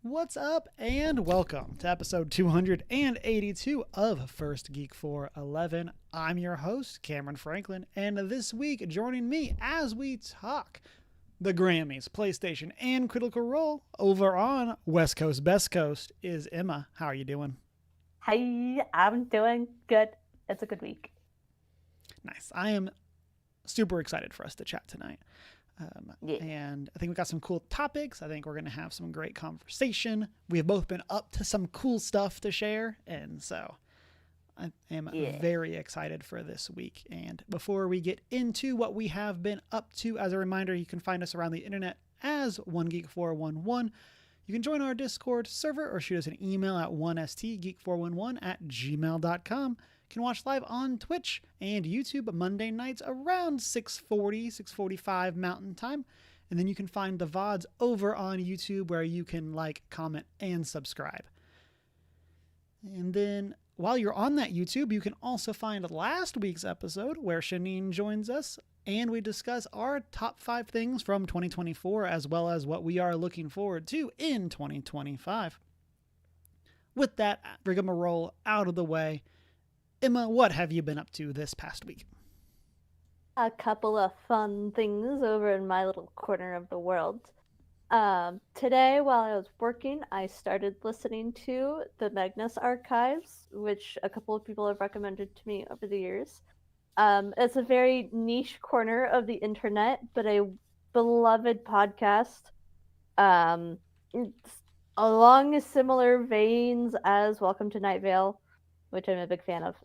What's up, and welcome to episode 282 of First Geek for 11. I'm your host, Cameron Franklin, and this week joining me as we talk the Grammys, PlayStation, and Critical Role over on West Coast, Best Coast is Emma. How are you doing? Hi, I'm doing good. It's a good week. Nice. I am super excited for us to chat tonight. Yeah. And I think we got some cool topics. I think we're going to have some great conversation. We have both been up to some cool stuff to share. And so I am very excited for this week. And before we get into what we have been up to, as a reminder, you can find us around the internet as OneGeek411. You can join our Discord server or shoot us an email at 1stgeek411@gmail.com. You can watch live on Twitch and YouTube Monday nights around 6:45 Mountain Time. And then you can find the VODs over on YouTube where you can like, comment, and subscribe. And then while you're on that YouTube, you can also find last week's episode where Shanine joins us and we discuss our top 5 things from 2024 as well as what we are looking forward to in 2025. With that rigmarole out of the way, Emma, what have you been up to this past week? A couple of fun things over in my little corner of the world. Today, while I was working, I started listening to the Magnus Archives, which a couple of people have recommended to me over the years. It's a very niche corner of the internet, but a beloved podcast. It's along similar veins as Welcome to Night Vale, which I'm a big fan of,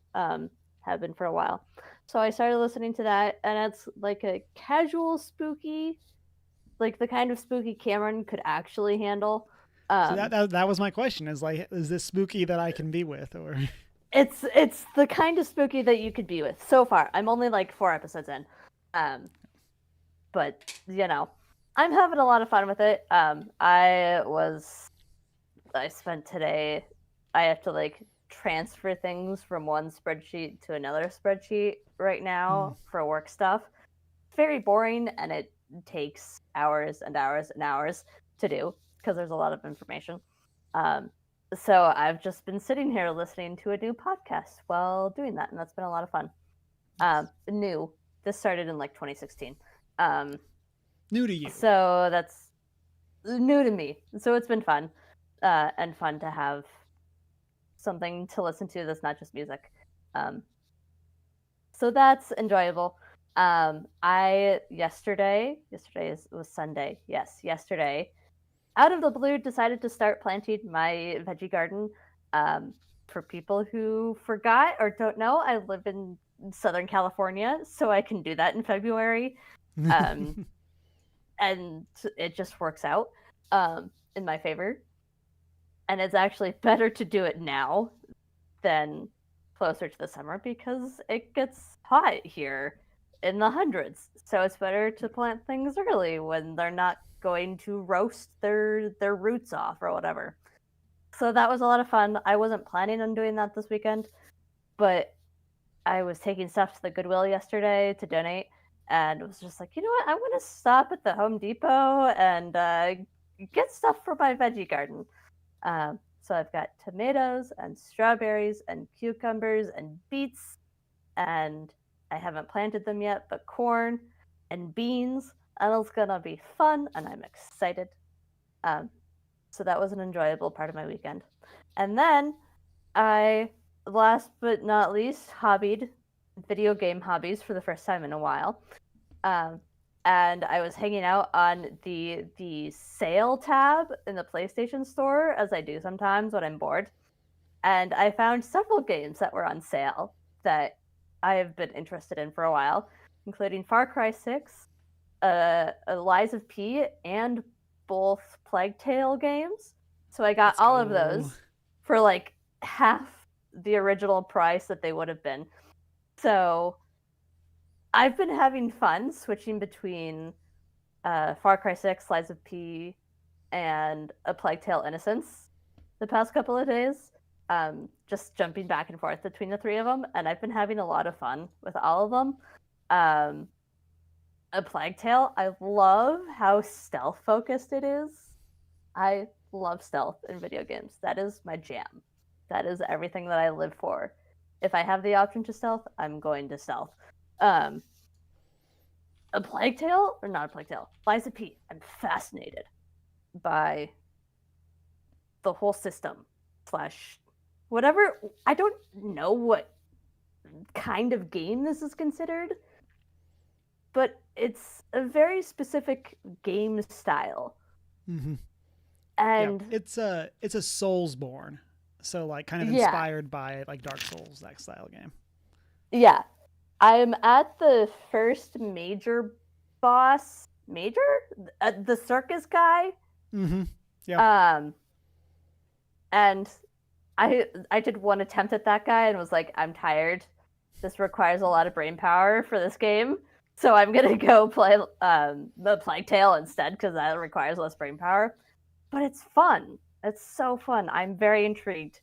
have been for a while. So I started listening to that, and it's like a casual spooky, like the kind of spooky Cameron could actually handle. So that was my question, is this spooky that I can be with, or? It's the kind of spooky that you could be with. So far, I'm only like 4 episodes in. But, you know, I'm having a lot of fun with it. I spent today, I have to like transfer things from one spreadsheet to another spreadsheet right now for work stuff. It's very boring and it takes hours and hours and hours to do because there's a lot of information. So I've just been sitting here listening to a new podcast while doing that, and that's been a lot of fun. New. This started in like 2016. New to you. So that's new to me. So it's been fun, and fun to have something to listen to that's not just music. So that's enjoyable. Yesterday was Sunday. Yes, yesterday, out of the blue, decided to start planting my veggie garden. For people who forgot or don't know, I live in Southern California, so I can do that in February. And it just works out in my favor. And it's actually better to do it now than closer to the summer because it gets hot here in the hundreds. So it's better to plant things early when they're not going to roast their roots off or whatever. So that was a lot of fun. I wasn't planning on doing that this weekend, but I was taking stuff to the Goodwill yesterday to donate, and it was just like, you know what? I want to stop at the Home Depot and get stuff for my veggie garden. So I've got tomatoes and strawberries and cucumbers and beets, and I haven't planted them yet, but corn and beans, and it's gonna be fun, and I'm excited. So that was an enjoyable part of my weekend. And then I, last but not least, hobbied video game hobbies for the first time in a while. And I was hanging out on the sale tab in the PlayStation Store, as I do sometimes when I'm bored. And I found several games that were on sale that I have been interested in for a while, including Far Cry 6, Lies of P, and both Plague Tale games. So I got all of those for like half the original price that they would have been. So I've been having fun switching between Far Cry 6, Lies of P, and A Plague Tale Innocence the past couple of days. Just jumping back and forth between the 3 of them, and I've been having a lot of fun with all of them. A Plague Tale, I love how stealth focused it is. I love stealth in video games. That is my jam. That is everything that I live for. If I have the option to stealth, I'm going to stealth. A Plague Tale, or not a Plague Tale, Lies of P. I'm fascinated by the whole system / whatever. I don't know what kind of game this is considered, but it's a very specific game style. Mm-hmm. And it's a Soulsborne, so like kind of yeah, inspired by like Dark Souls, that style game. yeah. I'm at the first major boss, the circus guy. Mm-hmm. Yeah. And I did one attempt at that guy and was like, I'm tired. This requires a lot of brain power for this game, so I'm gonna go play the Plague Tale instead because that requires less brain power. But it's fun. It's so fun. I'm very intrigued.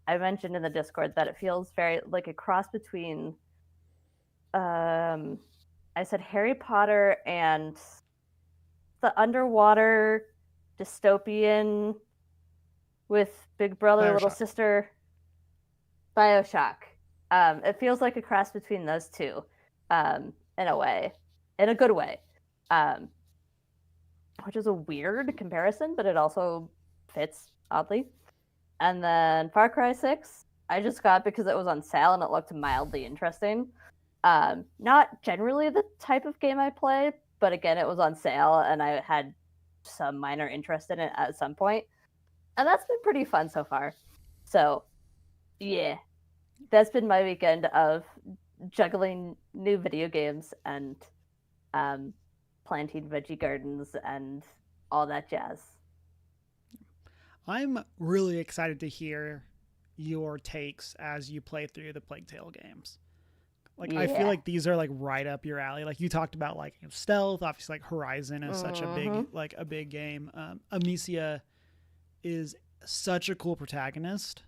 I mentioned in the Discord that it feels very like a cross between I said Harry Potter and the underwater dystopian with Big Brother, BioShock. Little Sister, BioShock. It feels like a cross between those two, in a way, in a good way, which is a weird comparison, but it also fits oddly. And then Far Cry 6, I just got because it was on sale and it looked mildly interesting. Not generally the type of game I play, but again, it was on sale and I had some minor interest in it at some point. And that's been pretty fun so far. So, yeah, that's been my weekend of juggling new video games and planting veggie gardens and all that jazz. I'm really excited to hear your takes as you play through the Plague Tale games. Like, I feel like these are like right up your alley. Like you talked about like stealth, obviously like Horizon is such a big game. Amicia is such a cool protagonist,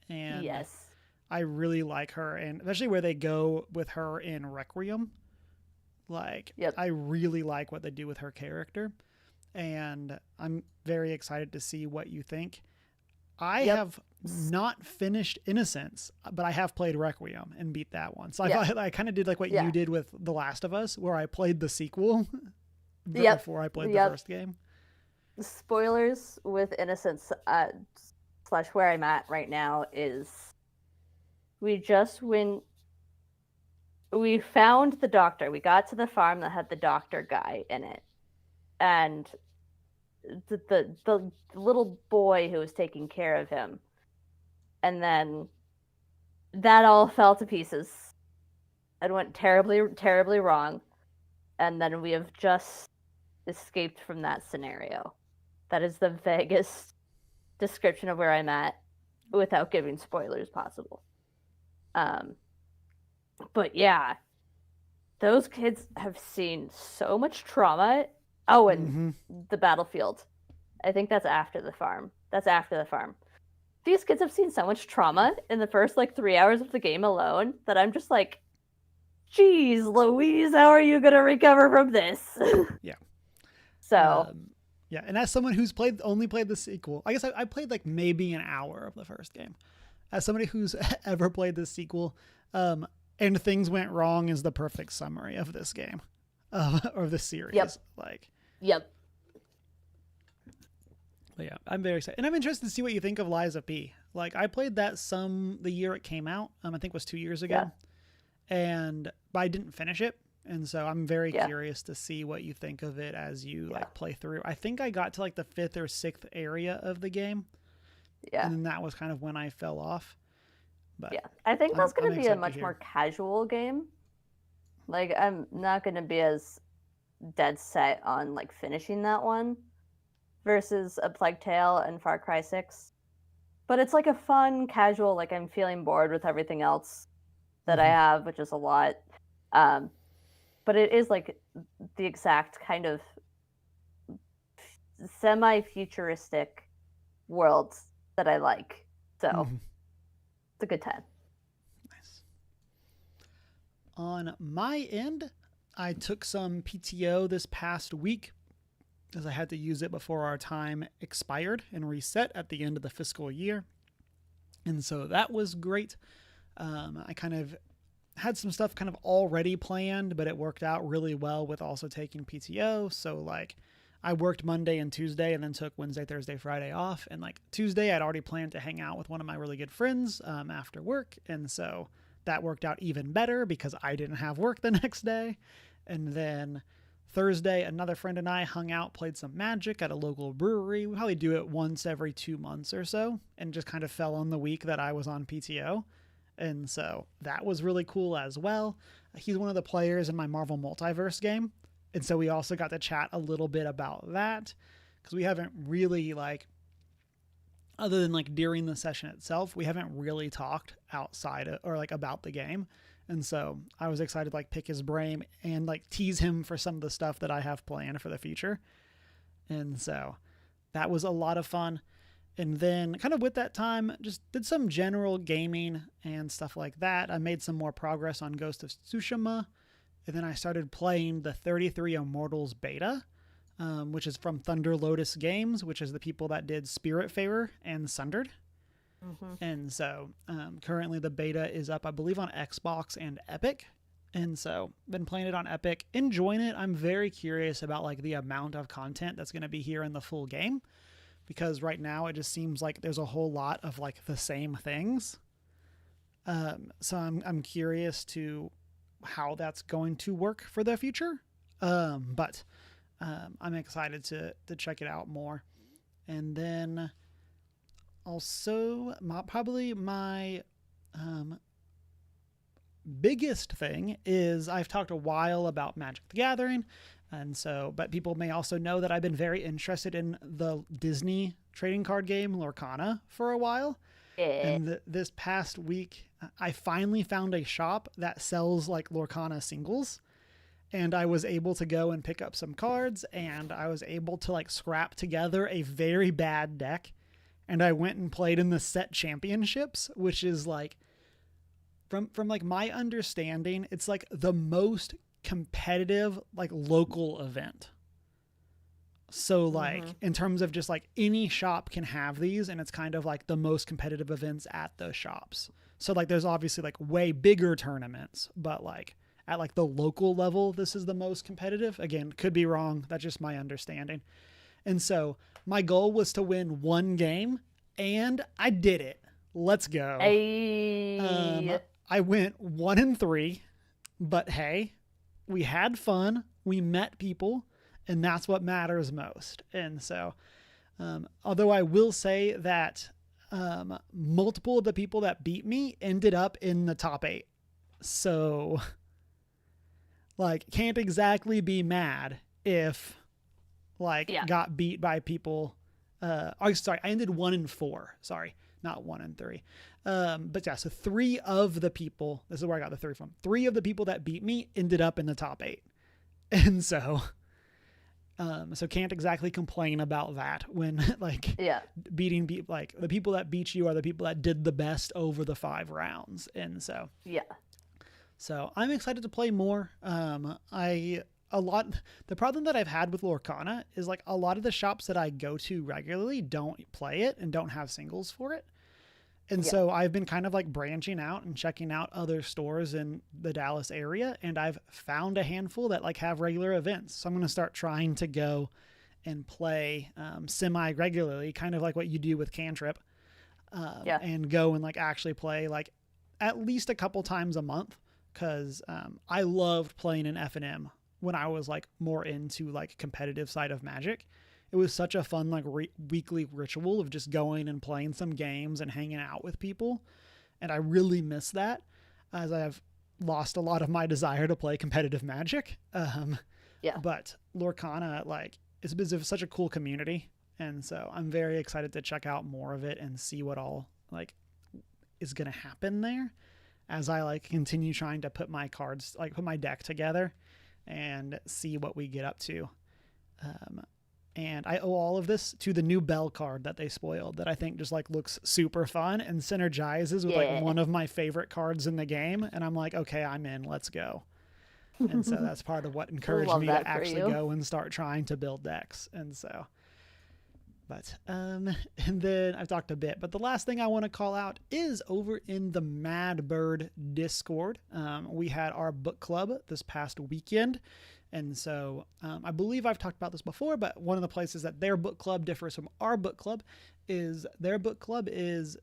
and yes, I really like her, and especially where they go with her in Requiem. Like, I really like what they do with her character, and I'm very excited to see what you think. I have not finished Innocence, but I have played Requiem and beat that one. So I kind of did like what you did with The Last of Us, where I played the sequel before I played the first game. Spoilers with Innocence / where I'm at right now is we found the doctor. We got to the farm that had the doctor guy in it, and the little boy who was taking care of him, and then that all fell to pieces and went terribly, terribly wrong, and then we have just escaped from that scenario. That is the vaguest description of where I'm at without giving spoilers possible. But yeah, those kids have seen so much trauma. Oh, and the battlefield. I think that's after the farm. These kids have seen so much trauma in the first like 3 hours of the game alone that I'm just like, geez, Louise, how are you going to recover from this? Yeah. So. Yeah, and as someone who's only played the sequel, I guess I played like maybe an hour of the first game. As somebody who's ever played the sequel, and things went wrong is the perfect summary of this game, or the series. Yep. But yeah, I'm very excited, and I'm interested to see what you think of Lies of P. Like I played that the year it came out. I think it was 2 years ago, but I didn't finish it. And so I'm very curious to see what you think of it as you like play through. I think I got to like the 5th or 6th area of the game. Yeah. And then that was kind of when I fell off. But I think that's going to be a much more casual game. Like I'm not going to be as dead set on like finishing that one versus a Plague Tale and Far Cry 6. But it's like a fun, casual, like I'm feeling bored with everything else that I have, which is a lot. But it is like the exact kind of semi-futuristic world that I like. So it's a good time. Nice. On my end, I took some PTO this past week as I had to use it before our time expired and reset at the end of the fiscal year. And so that was great. I kind of had some stuff kind of already planned, but it worked out really well with also taking PTO. So like I worked Monday and Tuesday and then took Wednesday, Thursday, Friday off. And like Tuesday, I'd already planned to hang out with one of my really good friends after work. And so that worked out even better because I didn't have work the next day. And then Thursday, another friend and I hung out, played some Magic at a local brewery. We probably do it once every 2 months or so, and just kind of fell on the week that I was on PTO. And so that was really cool as well. He's one of the players in my Marvel Multiverse game. And so we also got to chat a little bit about that because we haven't really like, other than like during the session itself, we haven't really talked outside of, or like about the game. And so I was excited to like pick his brain and like tease him for some of the stuff that I have planned for the future. And so that was a lot of fun. And then kind of with that time, just did some general gaming and stuff like that. I made some more progress on Ghost of Tsushima. And then I started playing the 33 Immortals beta, which is from Thunder Lotus Games, which is the people that did Spiritfarer and Sundered. Mm-hmm. And so currently the beta is up, I believe, on Xbox and Epic. And so been playing it on Epic, enjoying it. I'm very curious about like the amount of content that's going to be here in the full game, because right now it just seems like there's a whole lot of like the same things. So I'm curious to how that's going to work for the future. But I'm excited to check it out more. And then also, probably my biggest thing is I've talked a while about Magic the Gathering, and so, but people may also know that I've been very interested in the Disney trading card game Lorcana for a while. And this past week, I finally found a shop that sells like Lorcana singles, and I was able to go and pick up some cards, and I was able to like scrap together a very bad deck. And I went and played in the set championships, which is like, from like my understanding, it's like the most competitive like local event. So like in terms of just like any shop can have these, and it's kind of like the most competitive events at those shops. So like there's obviously like way bigger tournaments, but like at like the local level, this is the most competitive. Again, could be wrong. That's just my understanding. And so my goal was to win one game, and I did it. Let's go. I went 1-3, but hey, we had fun. We met people, and that's what matters most. And so, although I will say that multiple of the people that beat me ended up in the top 8. So, like, can't exactly be mad if got beat by people. Sorry, I ended 1-4. Sorry, not 1-3. But yeah, so 3 of the people, this is where I got the 3 from. 3 of the people that beat me ended up in the top 8. And so, so can't exactly complain about that when beating like the people that beat you are the people that did the best over the 5 rounds. And so, so I'm excited to play more. The problem that I've had with Lorcana is like a lot of the shops that I go to regularly don't play it and don't have singles for it. And so I've been kind of like branching out and checking out other stores in the Dallas area, and I've found a handful that like have regular events. So I'm going to start trying to go and play semi-regularly, kind of like what you do with Cantrip, and go and like actually play like at least a couple times a month, because I loved playing in F&M when I was like more into like competitive side of Magic. It was such a fun like weekly ritual of just going and playing some games and hanging out with people. And I really miss that, as I've lost a lot of my desire to play competitive Magic. But Lorcana, like, it's such a cool community. And so I'm very excited to check out more of it and see what all like is going to happen there as I like continue trying to put my cards, like put my deck together and see what we get up to. And I owe all of this to the new Bell card that they spoiled that I think just like looks super fun and synergizes with like one of my favorite cards in the game. And I'm like, okay, I'm in, let's go. And so that's part of what encouraged Love me to that for actually you. go and start trying to build decks. And so, but, and then I've talked a bit, but the last thing I want to call out is over in the Mad Bird Discord. We had our book club this past weekend. And so I believe I've talked about this before, but one of the places that their book club differs from our book club is their book club is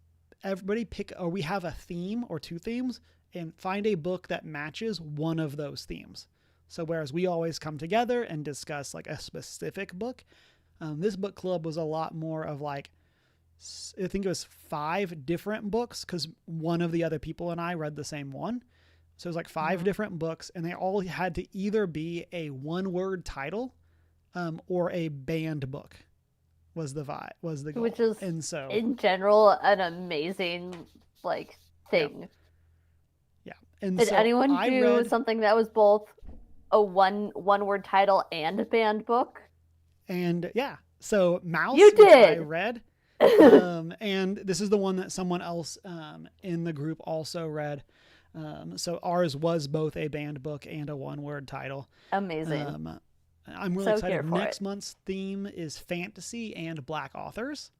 everybody pick, or we have a theme or two themes, and find a book that matches one of those themes. So whereas we always come together and discuss like a specific book, this book club was a lot more of like, I think it was 5 different books because one of the other people and I read the same one. So it was like 5 different books, and they all had to either be a one-word title or a banned book was the goal. Which is, and so, in general, an amazing thing. Yeah. And Did so anyone I do read, something that was both a one word title and a banned book? and yeah, so Mouse, You which I did. read, and this is the one that someone else in the group also read. So ours was both a banned book and a one-word title. Amazing. I'm really So excited. here for Next it. month's theme is fantasy and Black authors,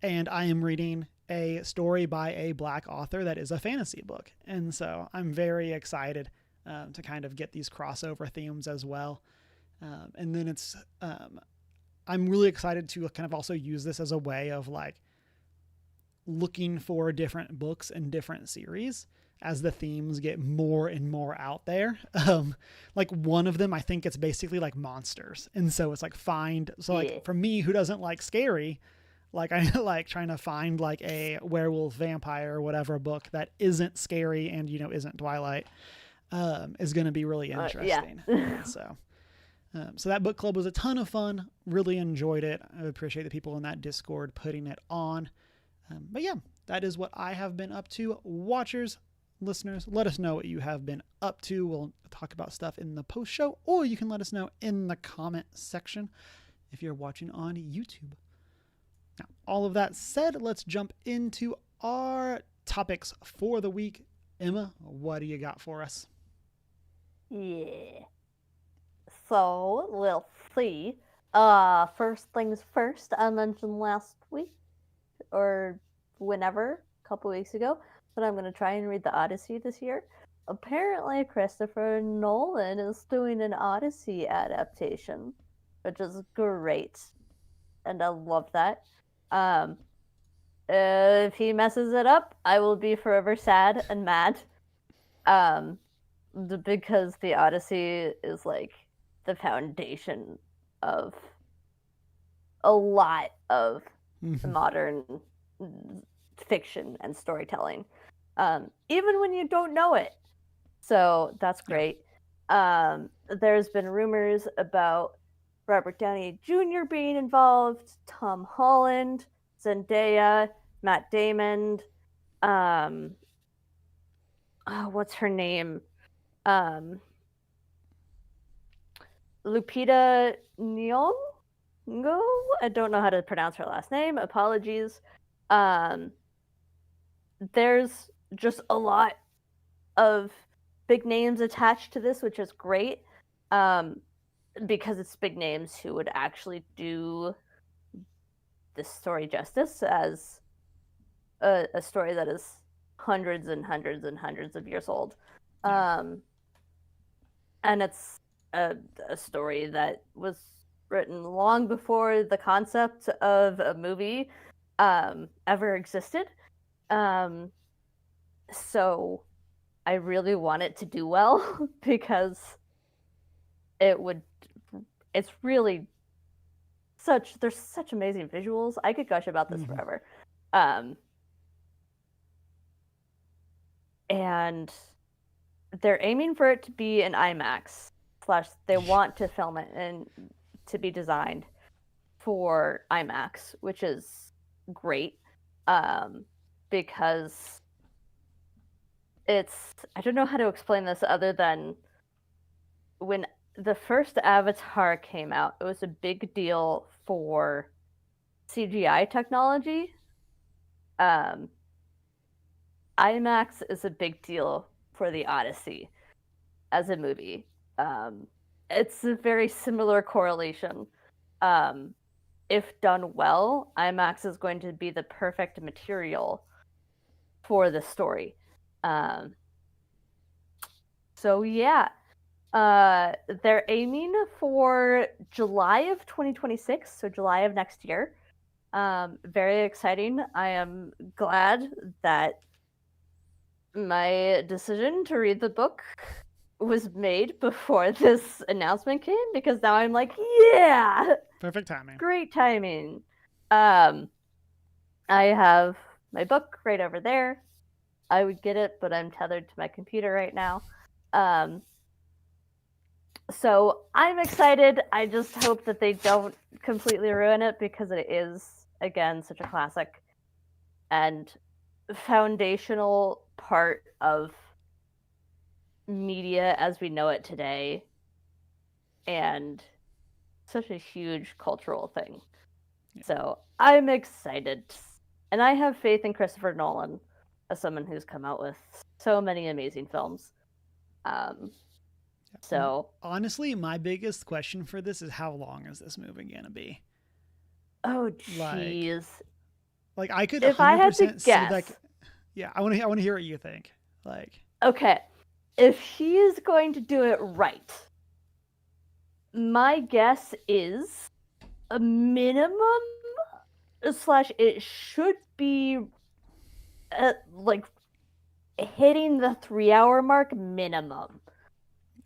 and I am reading a story by a Black author that is a fantasy book, and so I'm very excited to kind of get these crossover themes as well. And then I'm really excited to kind of also use this as a way of like looking for different books and different series as the themes get more and more out there. Like one of them, I think it's basically like monsters. And so it's like like for me, who doesn't like scary, like I like trying to find like a werewolf vampire or whatever book that isn't scary and, isn't Twilight, is going to be really interesting. And so that book club was a ton of fun. Really enjoyed it. I appreciate the people in that Discord putting it on. But yeah, that is what I have been up to. Watchers, listeners, let us know what you have been up to. We'll talk about stuff in the post show, or you can let us know in the comment section if you're watching on YouTube. Now, all of that said, let's jump into our topics for the week. Emma, what do you got for us? Yeah. So, let's see. First things first, I mentioned last week, or whenever, a couple weeks ago, that I'm going to try and read the Odyssey this year. Apparently, Christopher Nolan is doing an Odyssey adaptation, which is great. And I love that. If he messes it up, I will be forever sad and mad. Because the Odyssey is like the foundation of a lot of modern fiction and storytelling, even when you don't know it. So that's great. There's been rumors about Robert Downey Jr. being involved, Tom Holland, Zendaya, Matt Damon, what's her name? Lupita Nyong'o? I don't know how to pronounce her last name. Apologies. There's just a lot of big names attached to this, which is great, because it's big names who would actually do this story justice as a story that is hundreds and hundreds and hundreds of years old. And it's a story that was written long before the concept of a movie ever existed. So I really want it to do well because it's really there's such amazing visuals. I could gush about this forever. And they're aiming for it to be an IMAX / they want to film it and to be designed for IMAX, which is great, because I don't know how to explain this other than when the first Avatar came out, it was a big deal for CGI technology. IMAX is a big deal for the Odyssey as a movie Um, it's a very similar correlation. Um, if done well, IMAX is going to be the perfect material for the story. Um, so yeah, they're aiming for July of 2026, so July of next year. Very exciting. I am glad that my decision to read the book was made before this announcement came because now I'm like, yeah, Perfect timing. great timing. Um, I have my book right over there. I would get it, but I'm tethered to my computer right now. Um, so I'm excited. I just hope that they don't completely ruin it because it is, again, such a classic and foundational part of media as we know it today and such a huge cultural thing. Yeah. So I'm excited. And I have faith in Christopher Nolan as someone who's come out with so many amazing films. So, Honestly, my biggest question for this is how long is this movie gonna be? oh Like, jeez. I could If I had to 100% see guess, like, yeah, I want to hear what you think. Like, okay, if he is going to do it right, my guess is a minimum slash it should be like hitting the 3 hour mark minimum. yeah,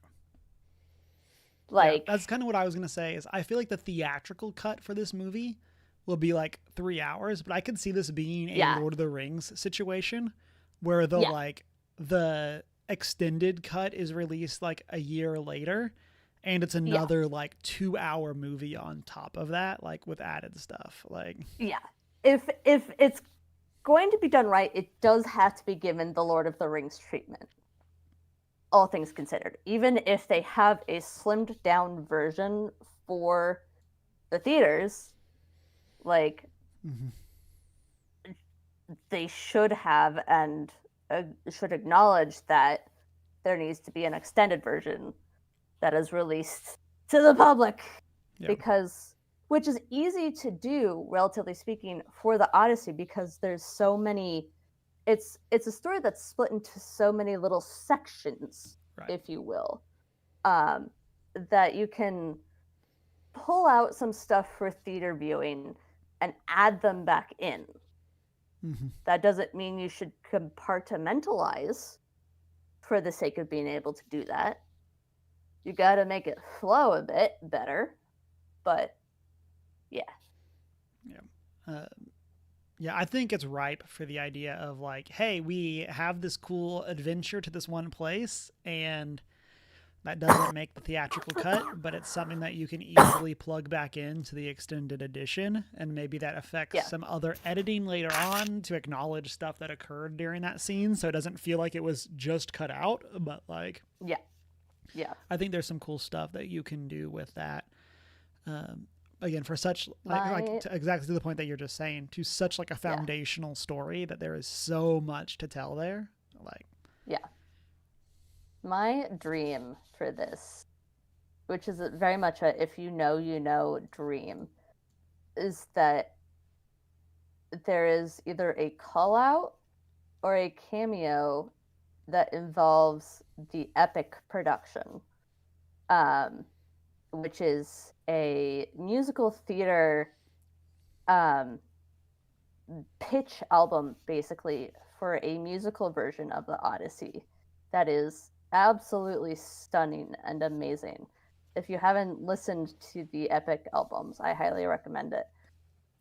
Like, that's kind of what I was gonna say. Is I feel like the theatrical cut for this movie will be like 3 hours, but I could see this being a yeah, Lord of the Rings situation where yeah, the extended cut is released like a year later, and it's yeah, another like 2 hour movie on top of that, like with added stuff. Like, yeah. If it's going to be done right, it does have to be given the Lord of the Rings treatment. All things considered, even if they have a slimmed down version for the theaters, like mm-hmm. they should have and should acknowledge that there needs to be an extended version that is released to the public Yeah. because which is easy to do relatively speaking for the Odyssey because there's so many it's a story that's split into so many little sections, Right. if you will, um, that you can pull out some stuff for theater viewing and add them back in. Mm-hmm. That doesn't mean you should compartmentalize for the sake of being able to do that. You got to make it flow a bit better, but yeah. Yeah. Yeah, I think it's ripe for the idea of like, hey, we have this cool adventure to this one place, and that doesn't make the theatrical cut, but it's something that you can easily plug back into the extended edition, and maybe that affects Yeah. some other editing later on to acknowledge stuff that occurred during that scene, so it doesn't feel like it was just cut out. But like, Yeah. Yeah. I think there's some cool stuff that you can do with that. Um, Again, for such exactly to the point that you're just saying, to such like a foundational story that there is so much to tell there. Like, yeah. My dream for this, which is very much a if you know dream, is that there is either a call out or a cameo that involves the Epic production, which is a musical theater um, pitch album, basically, for a musical version of the Odyssey that is absolutely stunning and amazing. If you haven't listened to the Epic albums, I highly recommend it.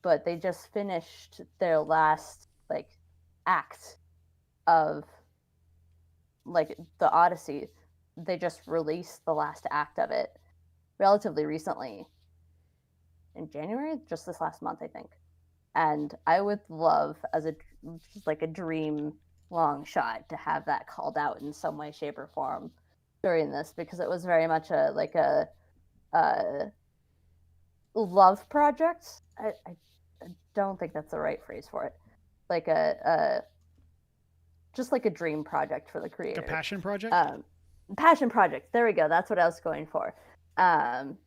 But they just finished their last like act of like the Odyssey. They just released the last act of it relatively recently in January, just this last month, I think. And I would love, as a just like a dream long shot, to have that called out in some way, shape, or form during this because it was very much a like a love project. I don't think that's the right phrase for it. Like a just like a dream project for the creator. a passion project. passion project. There we go. That's what I was going for. And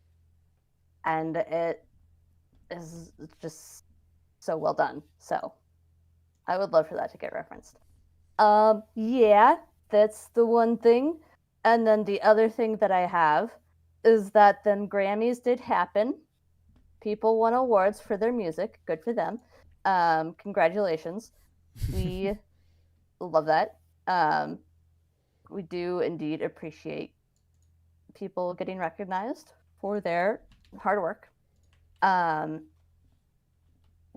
it is just so well done. So I would love for that to get referenced. Yeah, that's the one thing. And then the other thing that I have is that then Grammys did happen. People won awards for their music. Good for them. Congratulations. We love that. We do indeed appreciate people getting recognized for their hard work.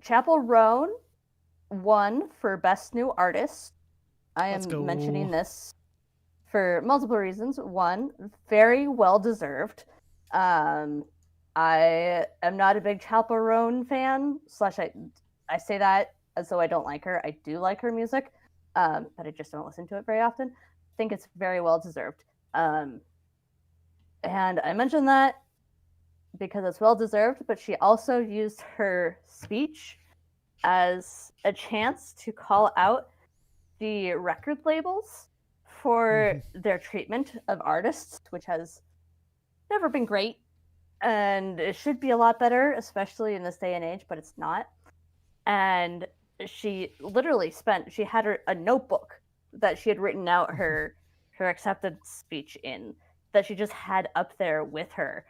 Chappell Roan won for Best New Artist. I am mentioning this for multiple reasons. One, very well deserved. I am not a big Chappell Roan fan. I say that as though I don't like her. I do like her music, but I just don't listen to it very often. I think it's very well deserved. And I mentioned that because it's well deserved, but she also used her speech as a chance to call out the record labels for their treatment of artists, which has never been great. And it should be a lot better, especially in this day and age, but it's not. And she literally she had a notebook that she had written out her acceptance speech in, that she just had up there with her,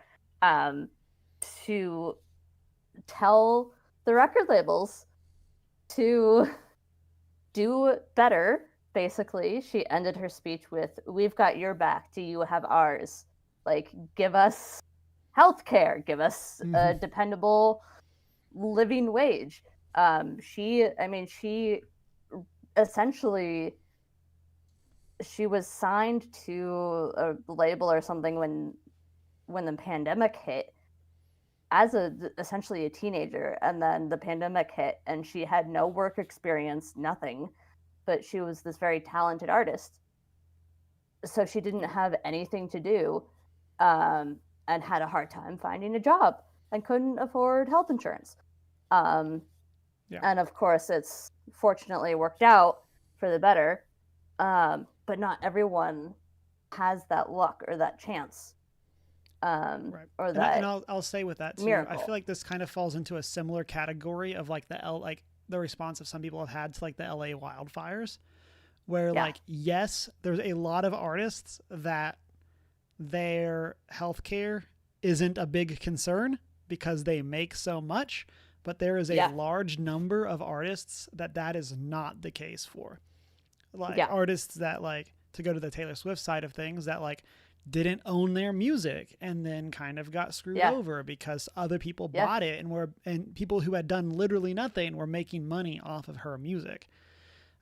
to tell the record labels to do better. Basically, she ended her speech with, "We've got your back. Do you have ours? Like, give us healthcare, give us a dependable living wage." She essentially, she was signed to a label or something when the pandemic hit as essentially a teenager, and then the pandemic hit and she had no work experience, nothing, but she was this very talented artist. So she didn't have anything to do, and had a hard time finding a job and couldn't afford health insurance. And of course, it's fortunately worked out for the better. But not everyone has that luck or that chance. Right. Or and that. And I'll say with that too, miracle. I feel like this kind of falls into a similar category of like the response of some people have had to like the LA wildfires, where like, yes, there's a lot of artists that their healthcare isn't a big concern because they make so much, but there is a large number of artists that is not the case for. Like artists that, like, to go to the Taylor Swift side of things, that like didn't own their music and then kind of got screwed over because other people bought it and people who had done literally nothing were making money off of her music.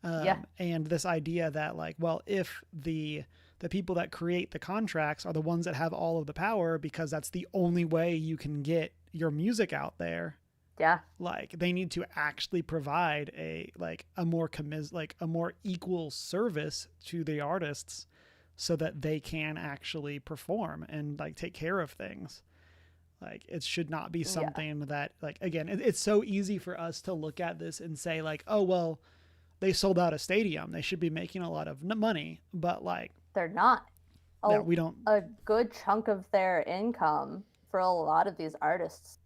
And this idea that like, well, if the people that create the contracts are the ones that have all of the power because that's the only way you can get your music out there. Like, they need to actually provide a more equal service to the artists so that they can actually perform and like take care of things. Like, it should not be something that, like, again, it's so easy for us to look at this and say like, oh, well, they sold out a stadium, they should be making a lot of money, but like, they're not. We don't. A good chunk of their income for a lot of these artists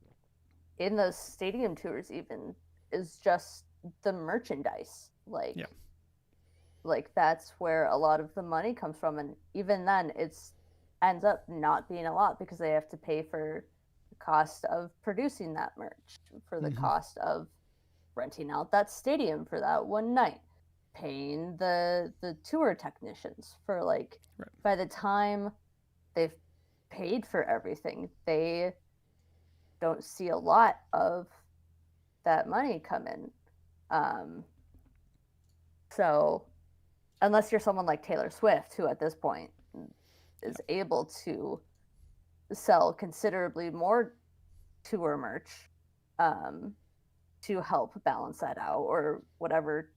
in those stadium tours even is just the merchandise. Like that's where a lot of the money comes from, and even then it's ends up not being a lot because they have to pay for the cost of producing that merch, for the cost of renting out that stadium for that one night, paying the tour technicians for like by the time they've paid for everything, they don't see a lot of that money come in. So unless you're someone like Taylor Swift, who at this point is able to sell considerably more tour merch to help balance that out, or whatever,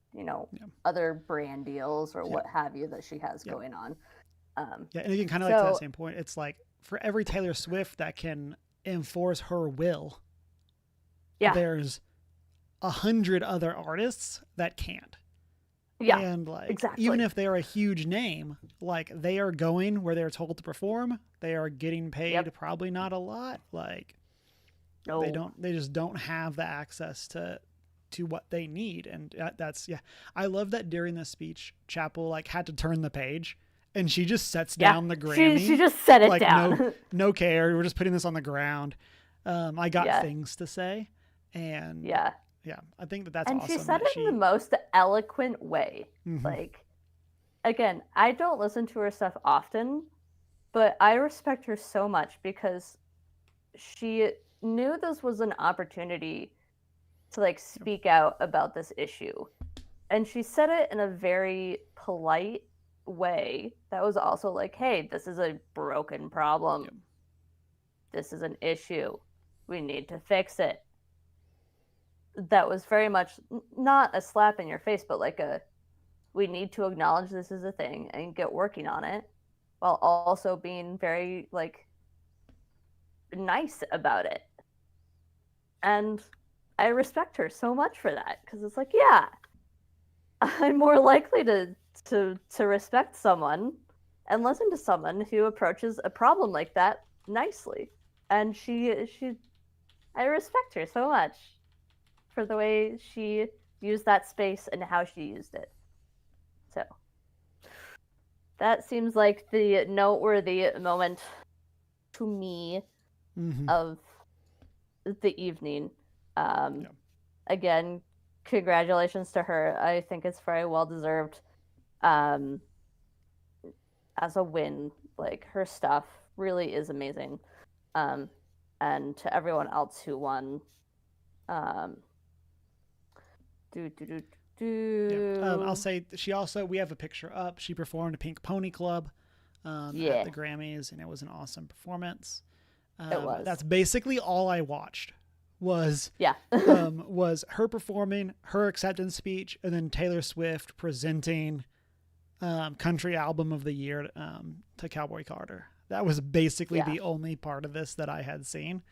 other brand deals or what have you that she has going on. And again, kind of like to that same point, it's like for every Taylor Swift that can enforce her will, there's 100 other artists that can't. Yeah, And like, exactly. even if they're a huge name, like they are going where they're told to perform. They are getting paid Yep. probably not a lot. Like No. they just don't have the access to what they need. And that's, yeah. I love that during the speech, Chappell like had to turn the page and she just sets Yeah. down the She Grammy. just set it Like, down. no care. We're just putting this on the ground. I got Yeah. things to say. And Yeah. yeah, I think that's And she awesome said that it in the she, most eloquent way. mm-hmm, Like, again, I don't listen to her stuff often, but I respect her so much because she knew this was an opportunity to like speak out about this issue. And she said it in a very polite way that was also like, hey, this is a broken problem. yep. This is an issue. We need to fix it. That was very much not a slap in your face, but like a, we need to acknowledge this is a thing and get working on it, while also being very like nice about it. And I respect her so much for that, because it's like, yeah, I'm more likely to respect someone and listen to someone who approaches a problem like that nicely. And I respect her so much for the way she used that space and how she used it. So that seems like the noteworthy moment to me Mm-hmm. of the evening. Yeah. Again, congratulations to her. I think it's very well deserved. Um, as a win, like her stuff really is amazing. Um, and to everyone else who won, um, do do do Yeah. I'll do. say she also, we have a picture up. She performed Pink Pony Club at Yeah, the Grammys, and it was an awesome performance. it was. That's basically all I watched was Yeah. was her performing her acceptance speech, and then Taylor Swift presenting Country Album of the Year to Cowboy Carter. That was basically Yeah. the only part of this that I had seen.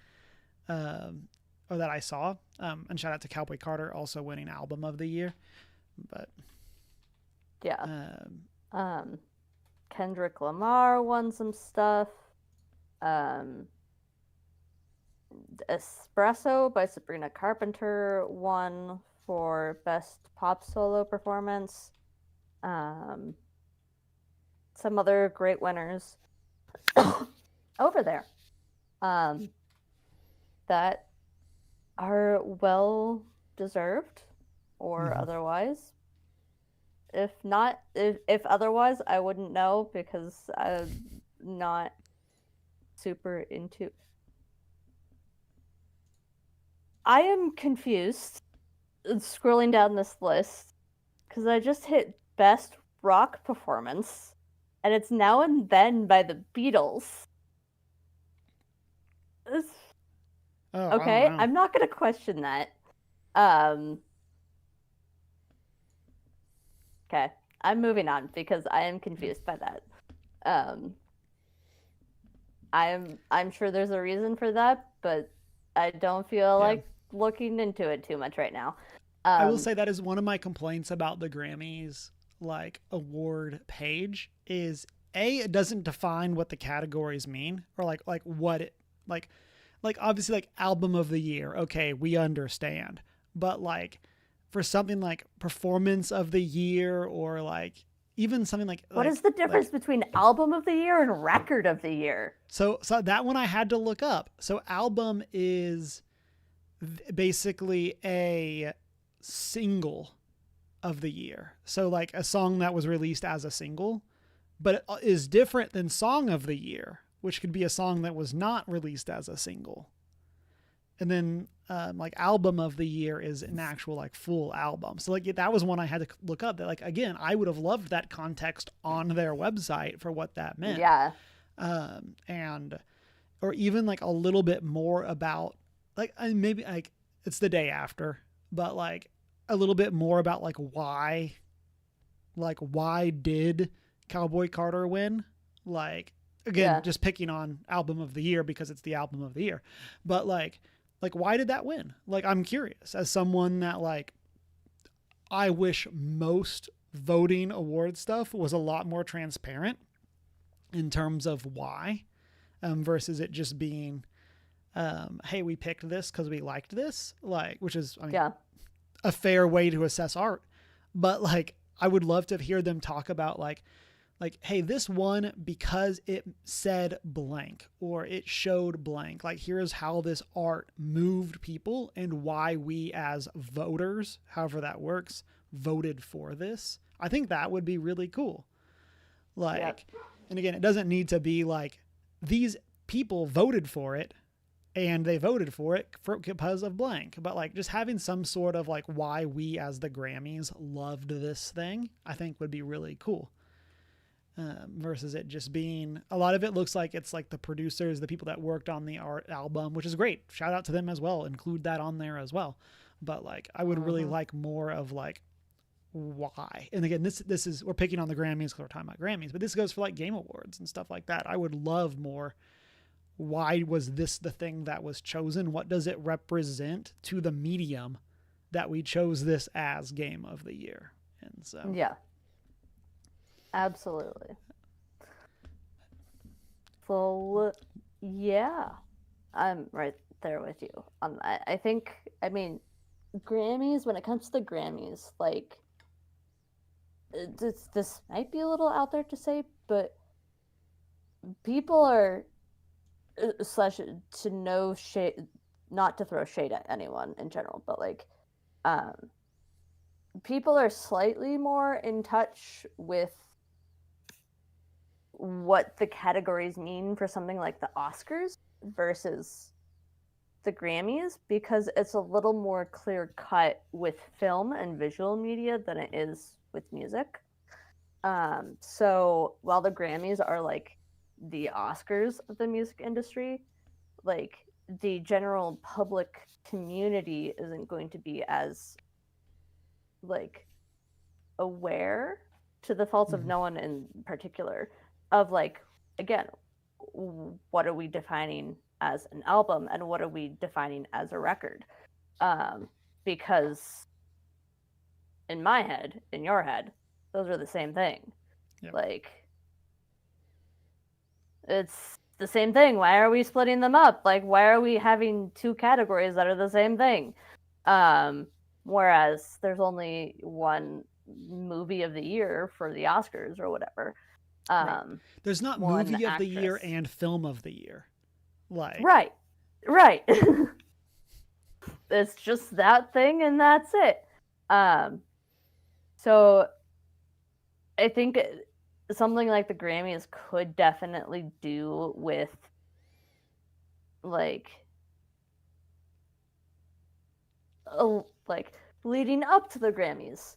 Or that I saw. And shout out to Cowboy Carter also winning Album of the Year. But Yeah. Kendrick Lamar won some stuff. Espresso by Sabrina Carpenter won for best pop solo performance. Some other great winners over there that are well deserved or otherwise. If not, if otherwise, I wouldn't know because I'm not super into. I am confused scrolling down this list because I just hit best rock performance and it's Now and Then by the Beatles. Okay, I'm not going to question that. Okay, I'm moving on because I am confused by that. I'm sure there's a reason for that, but I don't feel like looking into it too much right now. I will say that is one of my complaints about the Grammys like award page is it doesn't define what the categories mean, or like what it like obviously like Album of the Year. Okay, we understand. But like for something like Performance of the Year, or like even something like what is the difference between Album of the Year and Record of the Year? So that one I had to look up. So album is basically a single of the year. So like a song that was released as a single, but it is different than Song of the Year, which could be a song that was not released as a single. And then like Album of the Year is an actual like full album. So like that was one I had to look up. That like again, I would have loved that context on their website for what that meant. Yeah. And or even like a little bit more about like maybe like it's the day after, but like a little bit more about like why did Cowboy Carter win? Like again, just picking on Album of the Year because it's the Album of the Year, but like why did that win? Like I'm curious as someone that like I wish most voting award stuff was a lot more transparent in terms of why, versus it just being, hey, we picked this because we liked this, like, which is, I mean, a fair way to assess art. But like, I would love to hear them talk about like, hey, this won because it said blank or it showed blank. Like, here's how this art moved people and why we as voters, however that works, voted for this. I think that would be really cool. Like, and again, it doesn't need to be like these people voted for it and they voted for it because of blank, but like just having some sort of like why we as the Grammys loved this thing, I think would be really cool. Versus it just being, a lot of it looks like it's like the producers, the people that worked on the art album, which is great. Shout out to them as well. Include that on there as well. But like, I would really like more of like why. And again, this is, we're picking on the Grammys because we're talking about Grammys, but this goes for like Game Awards and stuff like that. I would love more. Why was this the thing that was chosen? What does it represent to the medium that we chose this as Game of the Year? And so, yeah. Absolutely. So, yeah, I'm right there with you on that. I think, I mean, Grammys, when it comes to the Grammys, like, this might be a little out there to say, but people are, slash, to no shade, not to throw shade at anyone in general, but like, people are slightly more in touch with what the categories mean for something like the Oscars versus the Grammys, because it's a little more clear cut with film and visual media than it is with music. So while the Grammys are like the Oscars of the music industry, like the general public community isn't going to be as like aware, to the faults of no one in particular, of like, again, what are we defining as an album and what are we defining as a record? Because in my head, in your head, those are the same thing. Yep. Like, it's the same thing. Why are we splitting them up? Like, why are we having two categories that are the same thing? Whereas there's only one movie of the year for the Oscars or whatever. Right. There's not movie of the year and film of the year. Like, right. It's just that thing and that's it. So I think something like the Grammys could definitely do with like leading up to the Grammys,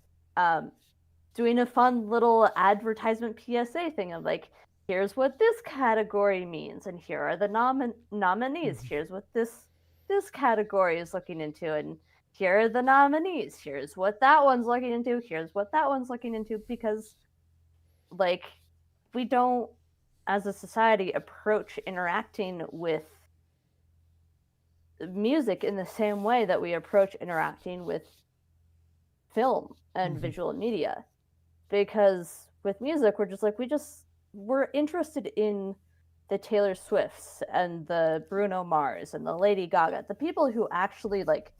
doing a fun little advertisement PSA thing of like, here's what this category means, and here are the nominees. Here's what this category is looking into, and here are the nominees. Here's what that one's looking into. Here's what that one's looking into. Because, like, we don't, as a society, approach interacting with music in the same way that we approach interacting with film and visual media. Because with music, we're just like, we're interested in the Taylor Swifts and the Bruno Mars and the Lady Gaga, the people who actually like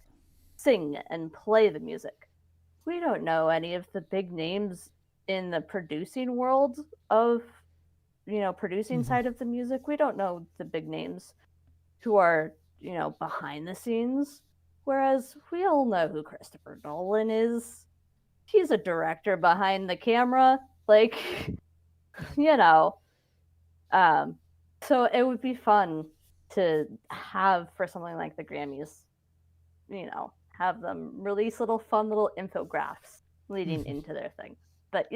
sing and play the music. We don't know any of the big names in the producing world of, producing side of the music. We don't know the big names who are, behind the scenes. Whereas we all know who Christopher Nolan is. He's a director behind the camera. Like, so it would be fun to have, for something like the Grammys, have them release fun little infographics leading into their thing. But,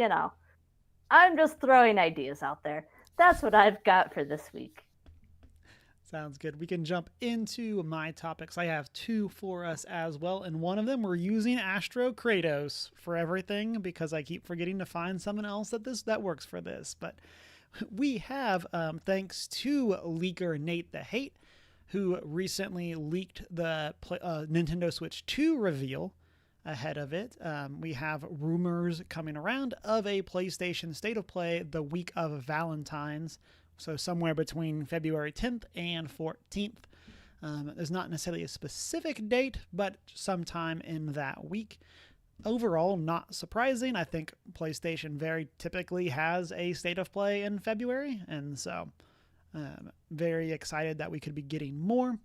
I'm just throwing ideas out there. That's what I've got for this week. Sounds good. We can jump into my topics. I have two for us as well. And one of them, we're using Astro Kratos for everything because I keep forgetting to find someone else that works for this. But we have, thanks to leaker Nate the Hate, who recently leaked the Nintendo Switch 2 reveal. ahead of it. We have rumors coming around of a PlayStation State of Play the week of Valentine's, so somewhere between February 10th and 14th. There's not necessarily a specific date, but sometime in that week. Overall, not surprising. I think PlayStation very typically has a State of Play in February, and so very excited that we could be getting more.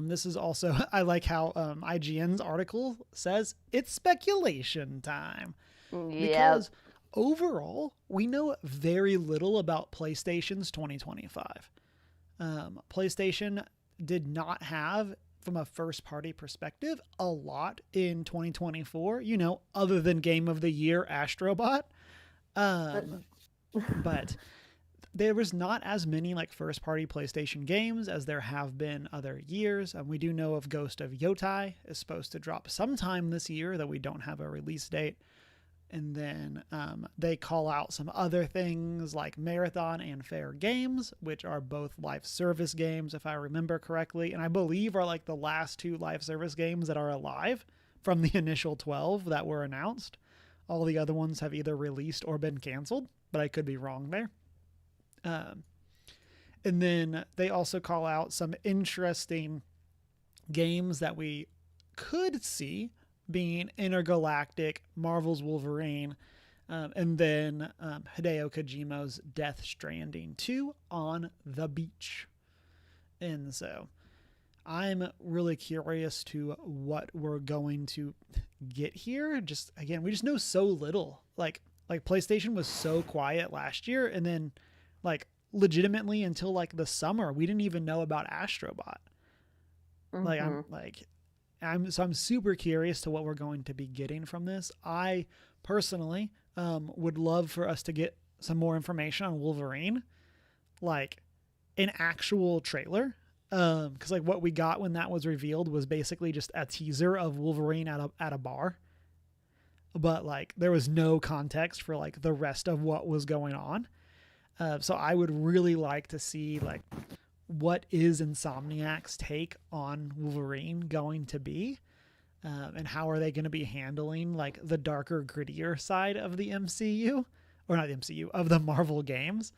This is also, I like how IGN's article says it's speculation time. Because overall, we know very little about PlayStation's 2025. PlayStation did not have, from a first-party perspective, a lot in 2024, other than Game of the Year Astrobot. But there was not as many first-party PlayStation games as there have been other years. We do know of Ghost of Yotai is supposed to drop sometime this year, though we don't have a release date. And then they call out some other things like Marathon and Fair Games, which are both live service games, if I remember correctly. And I believe are the last 2 live service games that are alive from the initial 12 that were announced. All the other ones have either released or been canceled, but I could be wrong there. And then they also call out some interesting games that we could see being Intergalactic, Marvel's Wolverine, and then Hideo Kojima's Death Stranding 2 on the beach. And so I'm really curious to what we're going to get here. Just, again, we just know so little. Like PlayStation was so quiet last year, and then legitimately until the summer, we didn't even know about Astrobot. I'm super curious to what we're going to be getting from this. I personally would love for us to get some more information on Wolverine, an actual trailer. Because what we got when that was revealed was basically just a teaser of Wolverine at a bar. But there was no context for the rest of what was going on. So I would really like to see what is Insomniac's take on Wolverine going to be, and how are they going to be handling the darker, grittier side of the MCU, or not the MCU, of the Marvel games,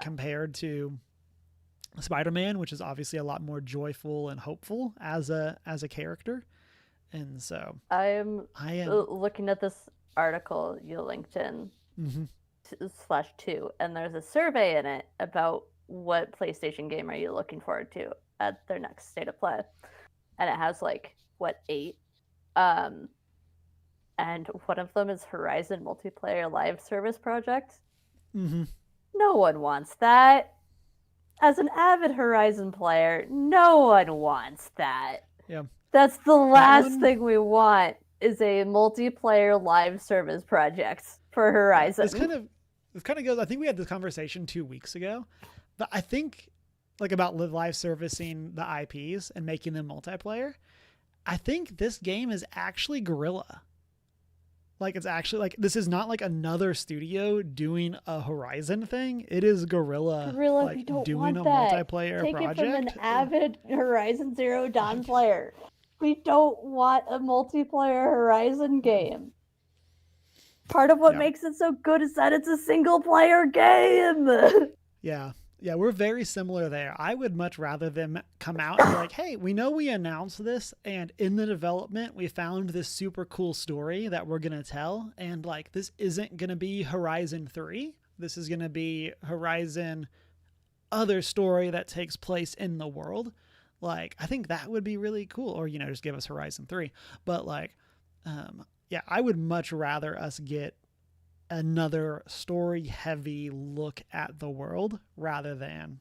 compared to Spider-Man, which is obviously a lot more joyful and hopeful as a character. And so I am looking at this article you linked in. Mm-hmm. /2, and there's a survey in it about what PlayStation game are you looking forward to at their next State of Play, and it has 8, and one of them is Horizon multiplayer live service project. Mm-hmm. No one wants that. As an avid Horizon player, no one wants that. Yeah, that's the last thing we want, is a multiplayer live service project for Horizon. This kind of goes, I think we had this conversation 2 weeks ago, but I think about live servicing the IPs and making them multiplayer. I think this game is actually Guerrilla. It's actually this is not another studio doing a Horizon thing. It is Guerrilla we don't doing want a that. multiplayer Take project. Take it from an avid Horizon Zero Dawn player. We don't want a multiplayer Horizon game. Part of what makes it so good is that it's a single player game. Yeah, we're very similar there. I would much rather them come out and be hey, we know we announced this, and in the development, we found this super cool story that we're going to tell. And this isn't going to be Horizon 3. This is going to be Horizon other story that takes place in the world. I think that would be really cool. Or, just give us Horizon 3. But I would much rather us get another story-heavy look at the world rather than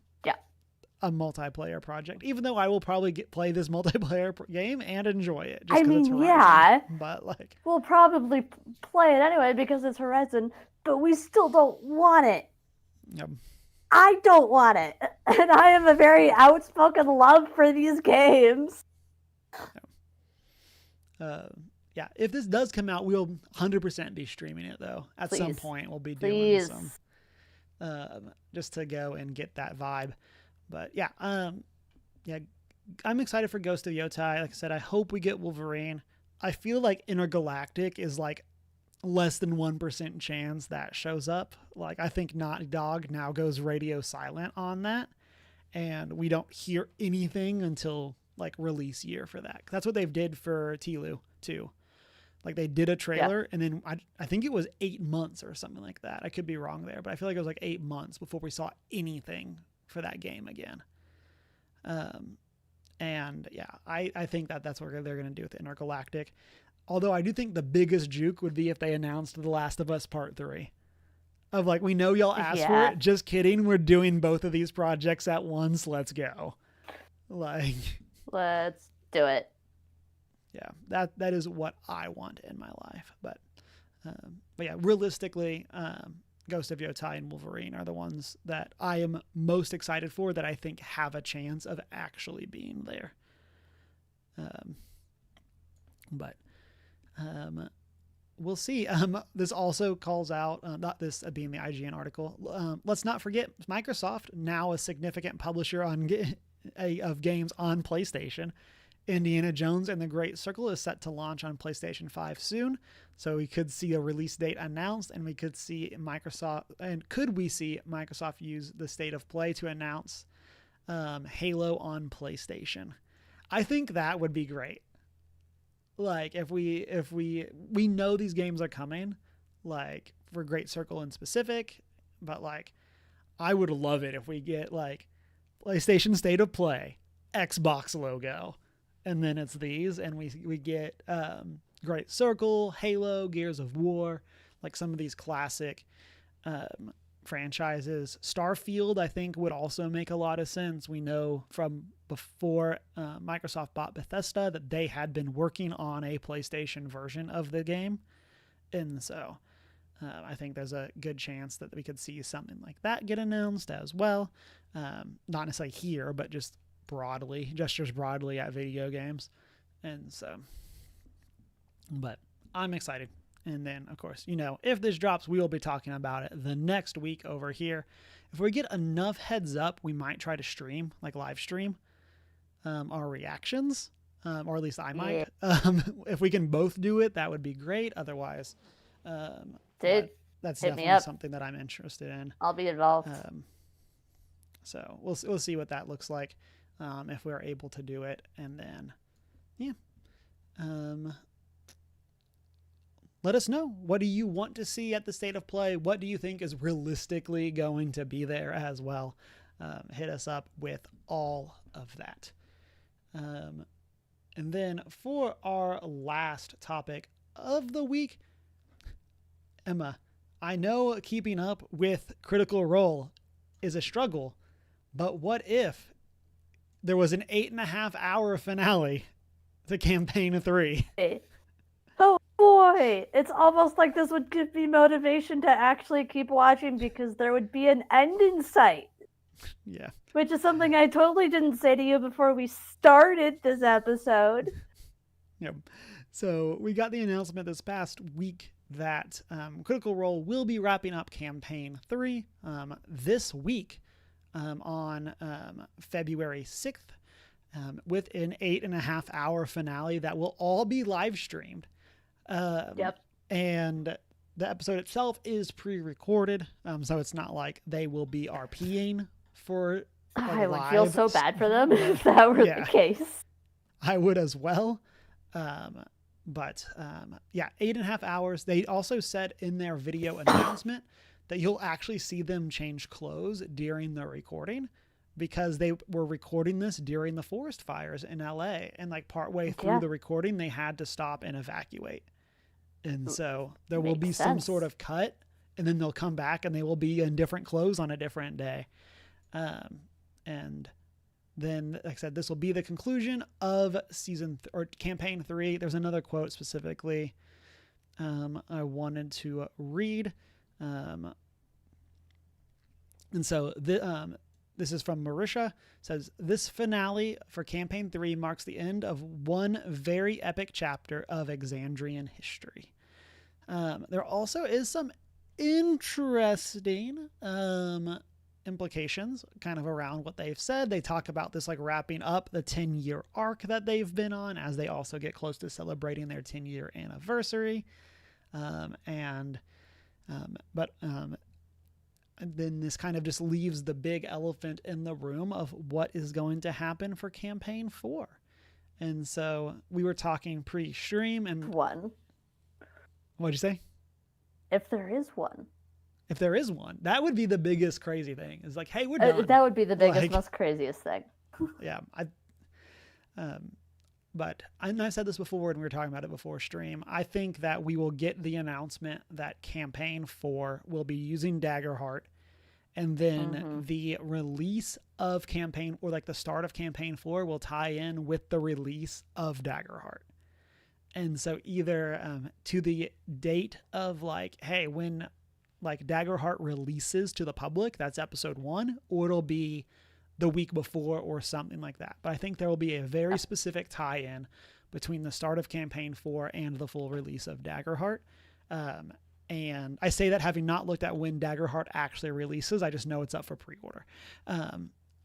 a multiplayer project. Even though I will probably play this multiplayer game and enjoy it. Just it's Horizon. But we'll probably play it anyway because it's Horizon, but we still don't want it. Yep. I don't want it, and I have a very outspoken love for these games. Yeah, if this does come out, we'll 100% be streaming it, though. At some point, we'll be doing some, just to go and get that vibe. But I'm excited for Ghost of Yotai. Like I said, I hope we get Wolverine. I feel like Intergalactic is like less than 1% chance that shows up. Like, I think Naughty Dog now goes radio silent on that, and we don't hear anything until like release year for that. That's what they've did for Tilu too. Like, they did a trailer, and then I think it was 8 months or something like that. I could be wrong there, but I feel like it was like 8 months before we saw anything for that game again. And yeah, I think that's what they're going to do with Intergalactic. Although I do think the biggest juke would be if they announced The Last of Us Part 3. Of like, we know y'all asked for it. Just kidding. We're doing both of these projects at once. Let's go. Like, let's do it. Yeah, that is what I want in my life. But yeah, realistically, Ghost of Yotai and Wolverine are the ones that I am most excited for, that I think have a chance of actually being there. But we'll see. This also calls out, not this being the IGN article, let's not forget Microsoft, now a significant publisher of games on PlayStation. Indiana Jones and the Great Circle is set to launch on PlayStation 5 soon, so we could see a release date announced, and we could see could we see Microsoft use the State of Play to announce Halo on PlayStation? I think that would be great. Like, if we know these games are coming, like for Great Circle in specific, but like, I would love it if we get like PlayStation State of Play, Xbox logo, and then it's these, and we get Great Circle, Halo, Gears of War, like some of these classic franchises. Starfield, I think, would also make a lot of sense. We know from before Microsoft bought Bethesda that they had been working on a PlayStation version of the game, and so I think there's a good chance that we could see something like that get announced as well. Not necessarily here, but just gestures broadly at video games. And so, but I'm excited. And then, of course, if this drops, we will be talking about it the next week over here. If we get enough heads up, we might try to stream, like live stream, our reactions, or at least I might. If we can both do it, that would be great. Otherwise, that's definitely something that I'm interested in. I'll be involved. So we'll see what that looks like, if we're able to do it. And then, yeah. Let us know. What do you want to see at the State of Play? What do you think is realistically going to be there as well? Hit us up with all of that. And then for our last topic of the week, Emma, I know keeping up with Critical Role is a struggle, but what if there was an 8.5-hour finale to Campaign 3? Oh boy, it's almost like this would give me motivation to actually keep watching, because there would be an end in sight. Yeah. Which is something I totally didn't say to you before we started this episode. Yep. So we got the announcement this past week that Critical Role will be wrapping up Campaign 3 this week on February 6th with an 8.5-hour finale that will all be live streamed. Yep. And the episode itself is pre-recorded, so it's not like they will be RPing for I would feel so bad for them if that were the case. I would as well. But 8.5 hours. They also said in their video announcement that you'll actually see them change clothes during the recording, because they were recording this during the forest fires in LA, and like partway through the recording, they had to stop and evacuate. And so there will be some sort of cut, and then they'll come back and they will be in different clothes on a different day. And then, like I said, this will be the conclusion of Campaign 3. There's another quote specifically I wanted to read. And so this is from Marisha. It says, this finale for Campaign 3 marks the end of one very epic chapter of Exandrian history. There also is some interesting implications kind of around what they've said. They talk about this like wrapping up the 10-year arc that they've been on as they also get close to celebrating their 10-year anniversary. And then this kind of just leaves the big elephant in the room of what is going to happen for campaign 4. And so we were talking pre-stream and one. What'd you say? If there is one. If there is one, that would be the biggest crazy thing. It's like, hey, we're done. That would be the biggest, like, most craziest thing. Yeah. But I said this before and we were talking about it before stream. I think that we will get the announcement that campaign 4 will be using Daggerheart. And then the release of campaign, or like the start of campaign 4, will tie in with the release of Daggerheart. And so either to the date of like, hey, when like Daggerheart releases to the public, that's episode 1, or it'll be the week before or something like that. But I think there will be a very specific tie-in between the start of campaign 4 and the full release of Daggerheart. And I say that having not looked at when Daggerheart actually releases. I just know it's up for pre-order.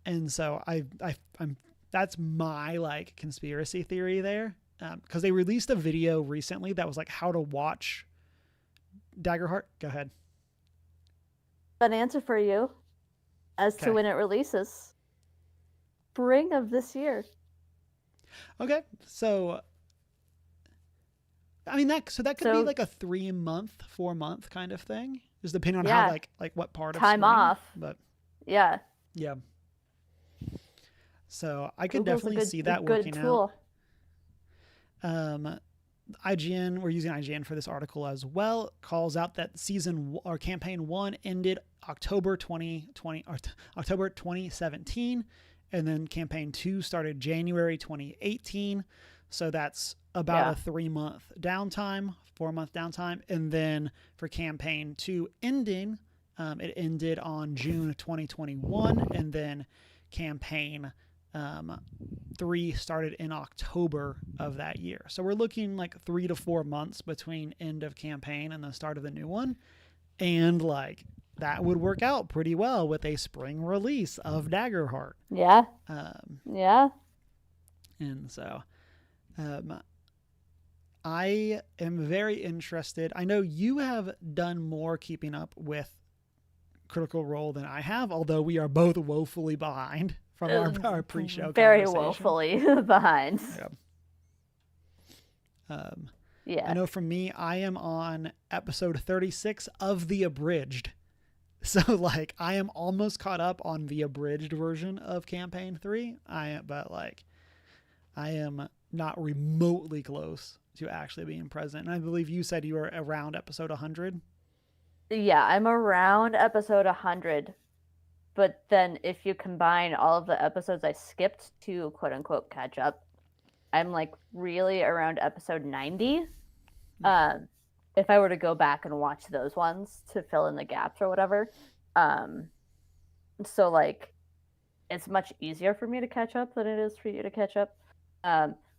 And so I'm that's my like conspiracy theory there. Because they released a video recently that was like how to watch Daggerheart. Go ahead. An answer for you as to when it releases. Spring of this year. Okay. So I mean that could be like a 3-month, 4-month kind of thing. Just depending on how like what part of time spring, off. But yeah. So I could Google's definitely see that working tool. out. IGN, we're using IGN for this article as well, calls out that campaign 1 ended October 2020 or October 2017, and then campaign 2 started January 2018. So that's about a 3-month downtime, 4-month downtime. And then for campaign 2 ending, it ended on June 2021. And then campaign 3 started in October of that year. So we're looking like 3 to 4 months between end of campaign and the start of the new one. And like that would work out pretty well with a spring release of Daggerheart. Yeah. And so I am very interested. I know you have done more keeping up with Critical Role than I have, although we are both woefully behind from our pre-show very conversation. Woefully behind. Yeah. I know for me, I am on episode 36 of the abridged. So like I am almost caught up on the abridged version of campaign 3. But I am not remotely close to actually being present. And I believe you said you were around episode 100. Yeah, I'm around episode 100. But then if you combine all of the episodes I skipped to quote unquote catch up, I'm like really around episode 90. If I were to go back and watch those ones to fill in the gaps or whatever. So like it's much easier for me to catch up than it is for you to catch up.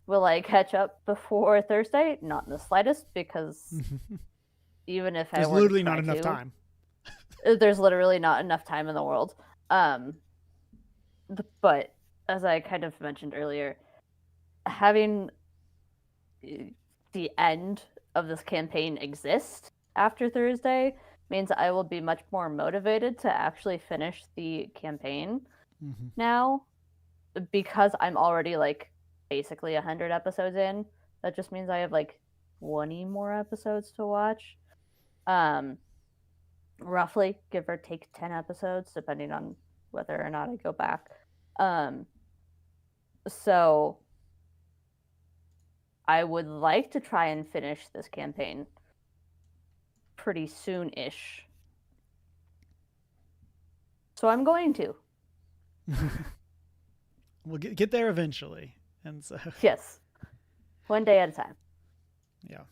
Will I catch up before Thursday? Not in the slightest, because even if there's literally not enough time. There's literally not enough time in the world. But as I kind of mentioned earlier, having the end of this campaign exist after Thursday means I will be much more motivated to actually finish the campaign now, because I'm already like basically 100 episodes in. That just means I have like 20 more episodes to watch. Roughly, give or take 10 episodes, depending on whether or not I go back. So I would like to try and finish this campaign pretty soon-ish. So I'm going to. We'll get there eventually. And so yes, one day at a time. Yeah.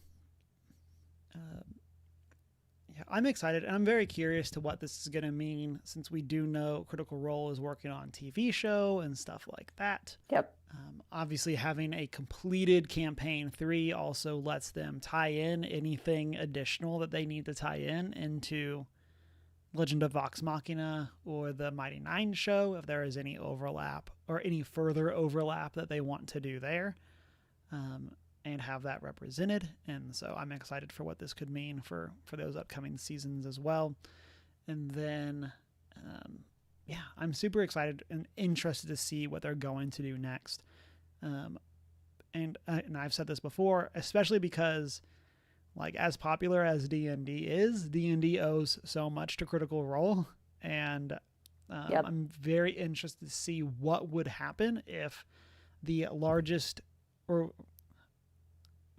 I'm excited, and I'm very curious to what this is going to mean, since we do know Critical Role is working on TV show and stuff like that. Yep. Obviously, having a completed campaign 3 also lets them tie in anything additional that they need to tie in into Legend of Vox Machina or the Mighty Nine show, if there is any overlap or any further overlap that they want to do there, and have that represented. And so I'm excited for what this could mean for those upcoming seasons as well. And then, I'm super excited and interested to see what they're going to do next. And I've said this before, especially because, like, as popular as D&D is, D&D owes so much to Critical Role, and I'm very interested to see what would happen if the largest, or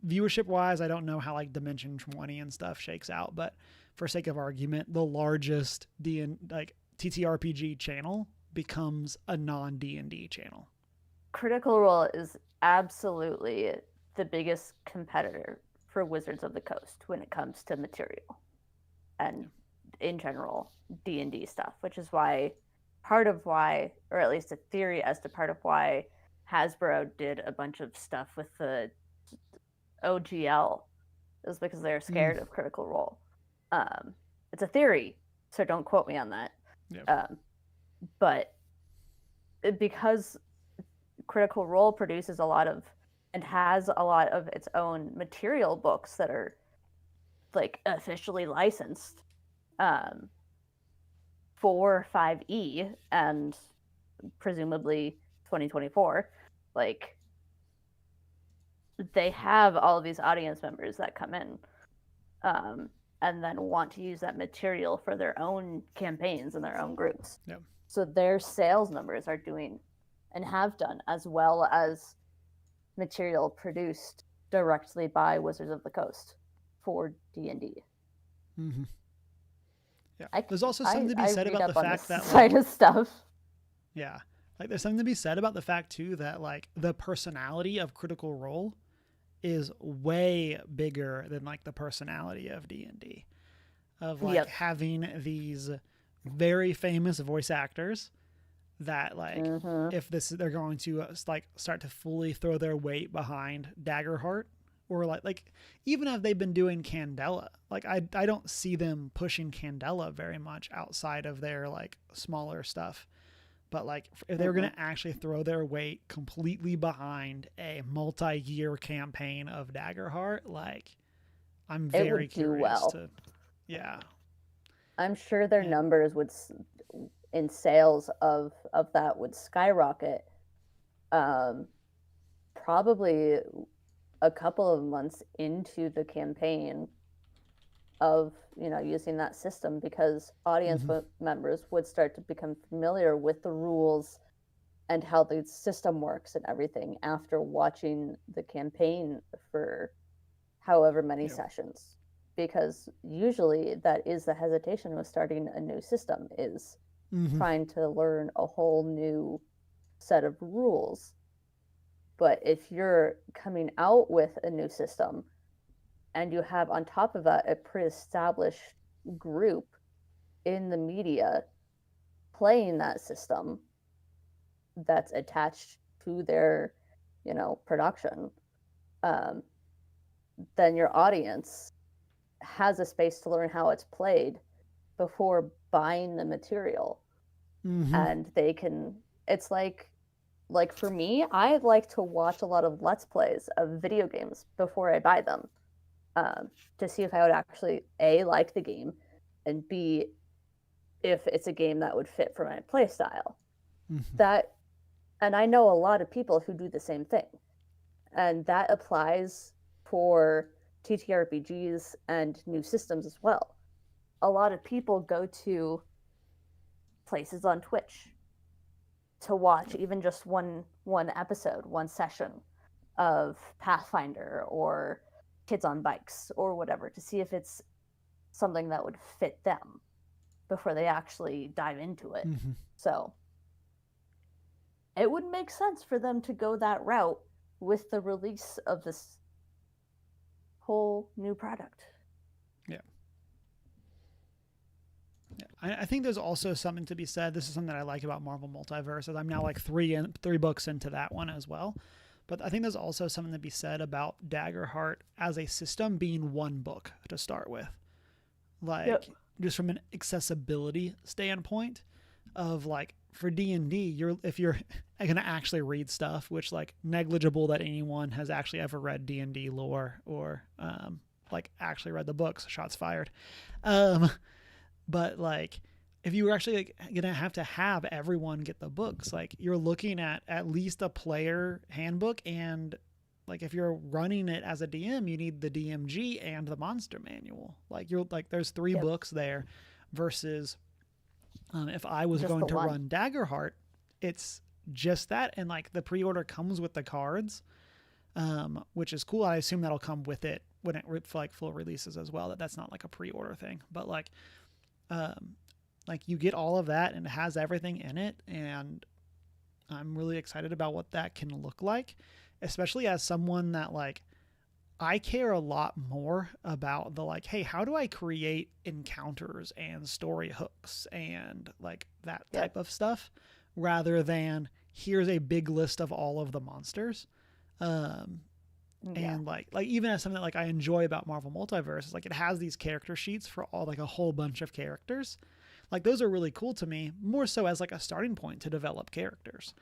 viewership-wise, I don't know how like Dimension 20 and stuff shakes out, but for sake of argument, the largest TTRPG channel becomes a non-D&D channel. Critical Role is absolutely the biggest competitor for Wizards of the Coast when it comes to material and in general D&D stuff, which is part of why, or at least a theory as to part of why Hasbro did a bunch of stuff with the OGL is because they're scared of Critical Role. It's a theory, so don't quote me on that. Yep. But because Critical Role produces a lot of and has a lot of its own material books that are like officially licensed for 5e and presumably 2024, like they have all of these audience members that come in and then want to use that material for their own campaigns and their own groups. Yep. So their sales numbers are doing and have done, as well as material produced directly by Wizards of the Coast for D&D. Mm-hmm. Yeah, there's also something to be said about the fact that side of stuff. Yeah, like there's something to be said about the fact too that like the personality of Critical Role is way bigger than like the personality of D&D, of like having these very famous voice actors that like if they're going to like start to fully throw their weight behind Daggerheart, or like even if they've been doing Candela, like I don't see them pushing Candela very much outside of their like smaller stuff. But like if they were going to actually throw their weight completely behind a multi-year campaign of Daggerheart, like I'm very curious to, I'm sure their numbers would in sales of that would skyrocket probably a couple of months into the campaign of using that system, because audience members would start to become familiar with the rules and how the system works and everything after watching the campaign for however many sessions, because usually that is the hesitation with starting a new system, is trying to learn a whole new set of rules. But if you're coming out with a new system and you have on top of that a pre-established group in the media playing that system that's attached to their production, then your audience has a space to learn how it's played before buying the material. And they can, it's like for me, I like to watch a lot of Let's Plays of video games before I buy them, to see if I would actually A, like the game, and B, if it's a game that would fit for my play style. And I know a lot of people who do the same thing, and that applies for TTRPGs and new systems as well. A lot of people go to places on Twitch to watch even just one episode, one session of Pathfinder or Kids on Bikes or whatever, to see if it's something that would fit them before they actually dive into it. So it would make sense for them to go that route with the release of this whole new product. I think there's also something to be said. This is something that I like about Marvel Multiverse. I'm now like three books into that one as well. But I think there's also something to be said about Daggerheart as a system being one book to start with. like just from an accessibility standpoint of like for D&D, if you're going to actually read stuff, which like negligible that anyone has actually ever read D&D lore or like actually read the books, shots fired. But like if you were actually like going to have everyone get the books, like you're looking at least a player handbook, and like if you're running it as a DM, you need the DMG and the monster manual. Like you're like there's 3 books there versus if I was going to run Daggerheart, it's just that, and like the pre-order comes with the cards, which is cool. I assume that'll come with it when it for like full releases as well. That's not like a pre-order thing, but like you get all of that and it has everything in it, and I'm really excited about what that can look like, especially as someone that like I care a lot more about the like, hey, how do I create encounters and story hooks and like that type of stuff, rather than here's a big list of all of the monsters. And like even as something that like I enjoy about Marvel Multiverse is like it has these character sheets for all like a whole bunch of characters. Like those are really cool to me, more so as like a starting point to develop characters.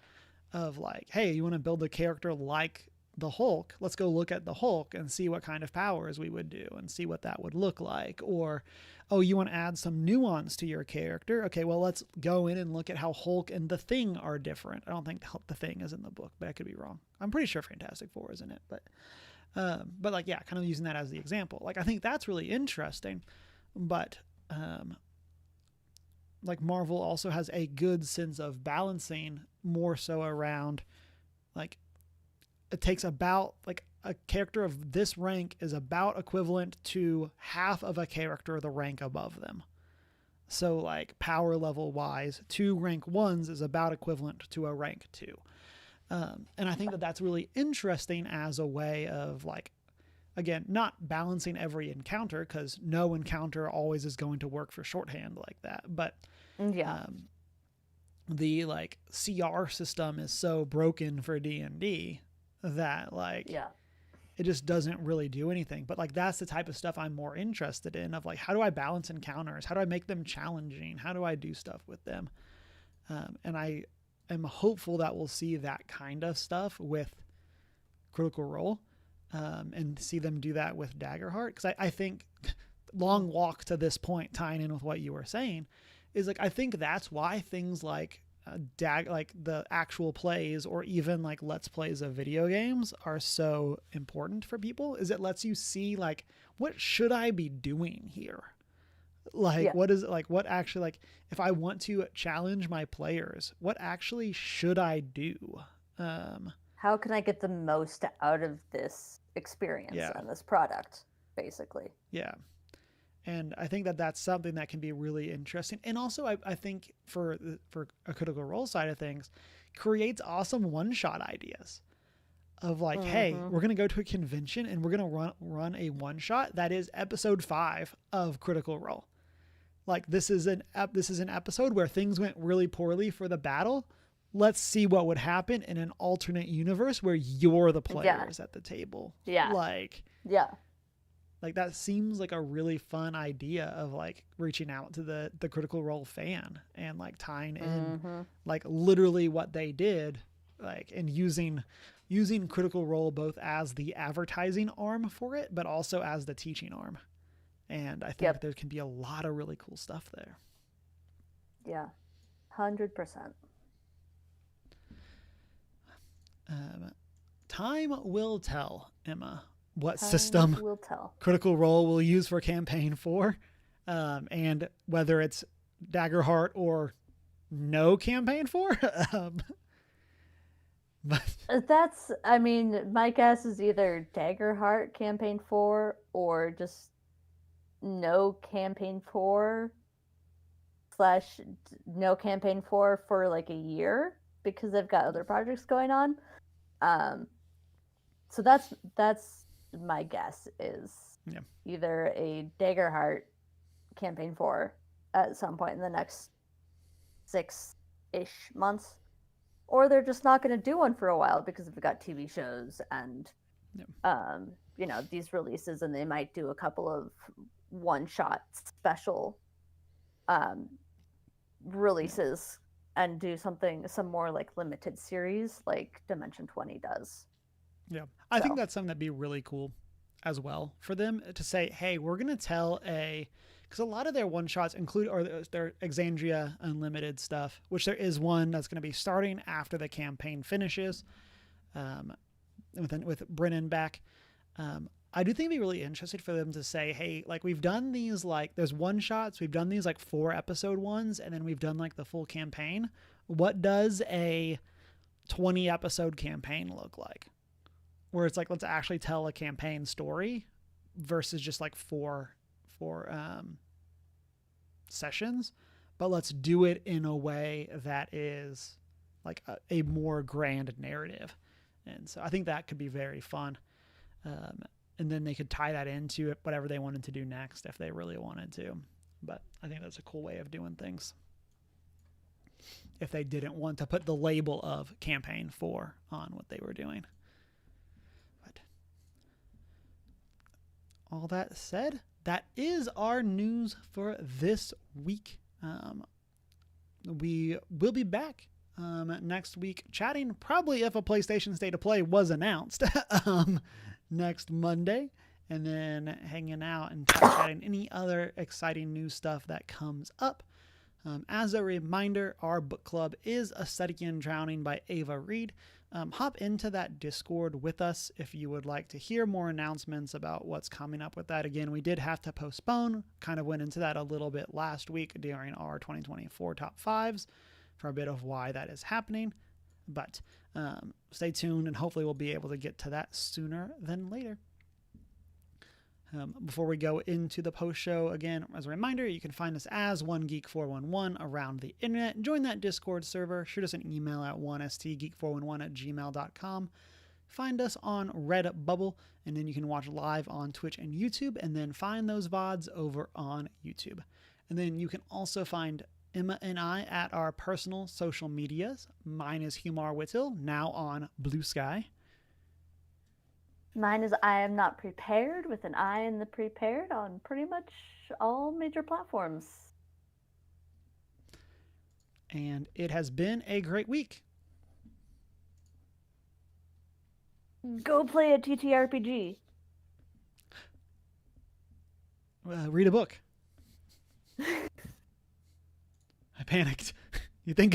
Of like, hey, you want to build a character like the Hulk? Let's go look at the Hulk and see what kind of powers we would do and see what that would look like. Or, oh, you want to add some nuance to your character? Okay, well, let's go in and look at how Hulk and the Thing are different. I don't think the Thing is in the book, but I could be wrong. I'm pretty sure Fantastic Four is in it, but like, yeah, kind of using that as the example. Like, I think that's really interesting, but like Marvel also has a good sense of balancing more so around like it takes about like a character of this rank is about equivalent to half of a character the rank above them. So like power level wise, 2 rank 1s is about equivalent to a rank 2. And I think that that's really interesting as a way of like, again, not balancing every encounter, because no encounter always is going to work for shorthand like that. But the like CR system is so broken for D&D that like it just doesn't really do anything. But like that's the type of stuff I'm more interested in, of like, how do I balance encounters? How do I make them challenging? How do I do stuff with them? And I am hopeful that we'll see that kind of stuff with Critical Role, and see them do that with Daggerheart. Because I think long walk to this point, tying in with what you were saying, is like I think that's why things like like the actual plays or even like let's plays of video games are so important for people, is it lets you see like, what should I be doing here? Like what is it, like what actually, like if I want to challenge my players, what actually should I do? How can I get the most out of this experience and this product, basically? Yeah. And I think that that's something that can be really interesting. And also I think for a Critical Role side of things, creates awesome one-shot ideas of like, hey, we're going to go to a convention and we're going to run a one-shot that is episode 5 of Critical Role. Like this is an episode where things went really poorly for the battle. Let's see what would happen in an alternate universe where you're the players at the table. Like that seems like a really fun idea of like reaching out to the Critical Role fan and like tying in like literally what they did, like, and using Critical Role both as the advertising arm for it, but also as the teaching arm. And I think there can be a lot of really cool stuff there. Yeah, 100%. Time will tell, Emma, what system Critical Role will use for campaign 4, and whether it's Daggerheart or no campaign 4. But that's, I mean, my guess is either Daggerheart campaign 4 or just no campaign 4 / no campaign 4 for like a year, because they've got other projects going on. So that's my guess is either a Daggerheart campaign 4 at some point in the next 6-ish months, or they're just not going to do one for a while because they've got TV shows and you know, these releases, and they might do a couple of one-shot special releases and do some more like limited series like Dimension 20 does. Yeah. I think that's something that'd be really cool as well for them to say, hey, we're going to tell because a lot of their one shots include, or their Exandria Unlimited stuff, which there is one that's going to be starting after the campaign finishes with Brennan back. I do think it'd be really interesting for them to say, hey, like we've done these, like there's one shots, we've done these like 4 episode ones, and then we've done like the full campaign. What does a 20 episode campaign look like? Where it's like, let's actually tell a campaign story versus just like four sessions, but let's do it in a way that is like a more grand narrative. And so I think that could be very fun. And then they could tie that into whatever they wanted to do next if they really wanted to. But I think that's a cool way of doing things, if they didn't want to put the label of campaign 4 on what they were doing. But all that said, that is our news for this week. We will be back next week chatting, probably if a PlayStation State of Play was announced next Monday, and then hanging out and chatting any other exciting new stuff that comes up. As a reminder, our book club is Aesthetic and Drowning by Ava Reed. Hop into that Discord with us if you would like to hear more announcements about what's coming up with that. Again, we did have to postpone, kind of went into that a little bit last week during our 2024 top 5s for a bit of why that is happening. But stay tuned, and hopefully we'll be able to get to that sooner than later. Before we go into the post show, again, as a reminder, you can find us as OneGeek411 around the internet. Join that Discord server. Shoot us an email at 1stgeek411@gmail.com. Find us on Redbubble, and then you can watch live on Twitch and YouTube, and then find those VODs over on YouTube. And then you can also find Emma and I at our personal social medias. Mine is Humar Whittle, now on Blue Sky. Mine is I Am Not Prepared, with an I in the prepared, on pretty much all major platforms. And it has been a great week. Go play a TTRPG. Read a book. I panicked. You think